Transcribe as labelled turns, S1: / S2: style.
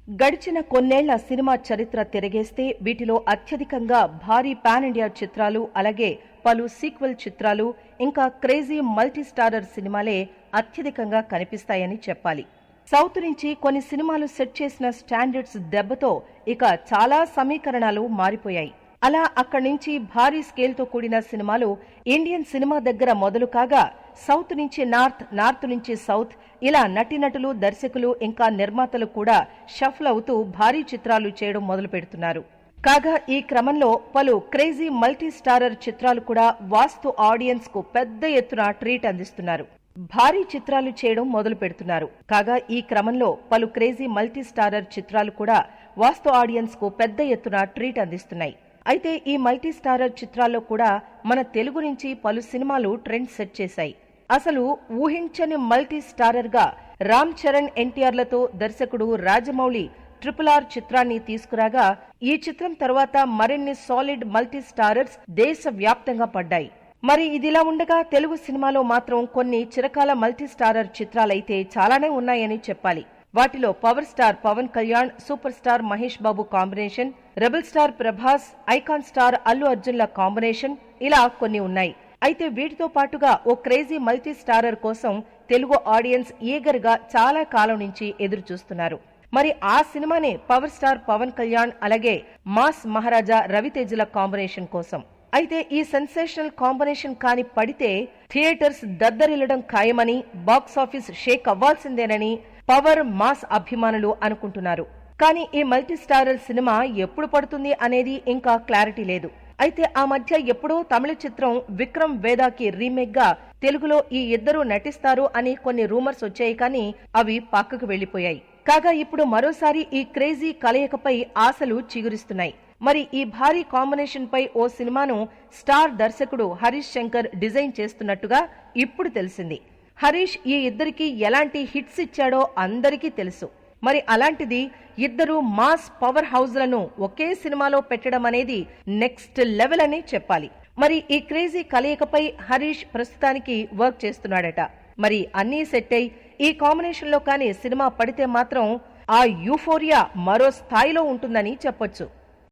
S1: గడిచిన కొన్నేళ్ల సినిమా చరిత్ర తిరగేస్తే వీటిలో అత్యధికంగా భారీ పాన్ ఇండియా చిత్రాలు, అలాగే పలు సీక్వెల్ చిత్రాలు, ఇంకా క్రేజీ మల్టీస్టారర్ సినిమాలే అత్యధికంగా కనిపిస్తాయని చెప్పాలి. సౌత్ నుంచి కొన్ని సినిమాలు సెట్ చేసిన స్టాండర్డ్స్ దెబ్బతో ఇక చాలా సమీకరణాలు మారిపోయాయి. అలా అక్కడి నుంచి భారీ స్కేల్తో కూడిన సినిమాలు ఇండియన్ సినిమా దగ్గర మొదలు కాగా, సౌత్ నుంచి నార్త్, నార్త్ నుంచి సౌత్, ఇలా నటీనటులు, దర్శకులు ఇంకా నిర్మాతలు కూడా షఫల్ అవుతూ భారీ చిత్రాలు చేయడం మొదలు పెడుతున్నారు. కాగా ఈ క్రమంలో పలు క్రేజీ మల్టీ స్టారర్ చిత్రాలు కూడా వాస్తు ఆడియన్స్ కు పెద్ద ఎత్తున ట్రీట్ అందిస్తున్నారు. భారీ చిత్రాలు చేయడం మొదలు పెడుతున్నారు. కాగా ఈ క్రమంలో పలు క్రేజీ మల్టీ స్టారర్ చిత్రాలు కూడా వాస్తు ఆడియన్స్ కు పెద్ద ఎత్తున ట్రీట్ అందిస్తున్నాయి. అయితే ఈ మల్టీ స్టారర్ చిత్రాల్లో కూడా మన తెలుగు నుంచి పలు సినిమాలు ట్రెండ్ సెట్ చేశాయి. అసలు ఊహించని మల్టీ స్టారర్ గా రామ్ చరణ్, ఎన్టీఆర్లతో దర్శకుడు రాజమౌళి RRR చిత్రాన్ని తీసుకురాగా, ఈ చిత్రం తర్వాత మరిన్ని సాలిడ్ మల్టీ స్టారర్స్ దేశవ్యాప్తంగా పడ్డాయి. మరి ఇదిలా ఉండగా తెలుగు సినిమాలో మాత్రం కొన్ని చిరకాల మల్టీ స్టారర్ చిత్రాలైతే చాలానే ఉన్నాయని చెప్పాలి. వాటిలో power star Pawan Kalyan, super star Mahesh Babu combination, rebel star Prabhas, icon star Allu అర్జున్ల కాంబినేషన్, ఇలా కొన్ని ఉన్నాయి. అయితే వీటితో పాటుగా ఓ క్రేజీ మల్టీ స్టారర్ కోసం తెలుగు ఆడియన్స్ ఈగర్ గా చాలా కాలం నుంచి ఎదురు చూస్తున్నారు. మరి ఆ సినిమానే పవర్ స్టార్ పవన్ కళ్యాణ్, అలాగే మాస్ మహారాజా రవితేజల కాంబినేషన్ కోసం. అయితే ఈ సెన్సేషనల్ కాంబినేషన్ కాని పడితే థియేటర్స్ దద్దరిల్లడం ఖాయమని, బాక్సాఫీస్ షేక్ అవ్వాల్సిందేనని పవర్, మాస్ అభిమానులు అనుకుంటున్నారు. కానీ ఈ మల్టీ స్టారర్ సినిమా ఎప్పుడు పడుతుంది అనేది ఇంకా క్లారిటీ లేదు. అయితే ఆ మధ్య ఎప్పుడో తమిళ చిత్రం విక్రమ్ వేదాకి రీమేక్ గా తెలుగులో ఈ ఇద్దరు నటిస్తారు అని కొన్ని రూమర్స్ వచ్చాయి, కానీ అవి పక్కకు వెళ్లిపోయాయి. కాగా ఇప్పుడు మరోసారి ఈ క్రేజీ కలయికపై ఆశలు చిగురిస్తున్నాయి. మరి ఈ భారీ కాంబినేషన్ పై ఓ సినిమాను స్టార్ దర్శకుడు హరీష్ శంకర్ డిజైన్ చేస్తున్నట్టుగా ఇప్పుడు తెలిసింది. హరీష్ ఈ ఇద్దరికి ఎలాంటి హిట్స్ ఇచ్చాడో అందరికీ తెలుసు. మరి అలాంటిది ఇద్దరు మాస్ పవర్ హౌస్లను ఒకే సినిమాలో పెట్టడం అనేది నెక్స్ట్ లెవెల్ అని చెప్పాలి. మరి ఈ క్రేజీ కలయికపై హరీష్ ప్రస్తుతానికి వర్క్ చేస్తున్నాడట. మరి అన్నీ సెట్ అయి ఈ కాంబినేషన్ లో కానీ సినిమా పడితే మాత్రం ఆ యూఫోరియా మరో స్థాయిలో ఉంటుందని చెప్పొచ్చు.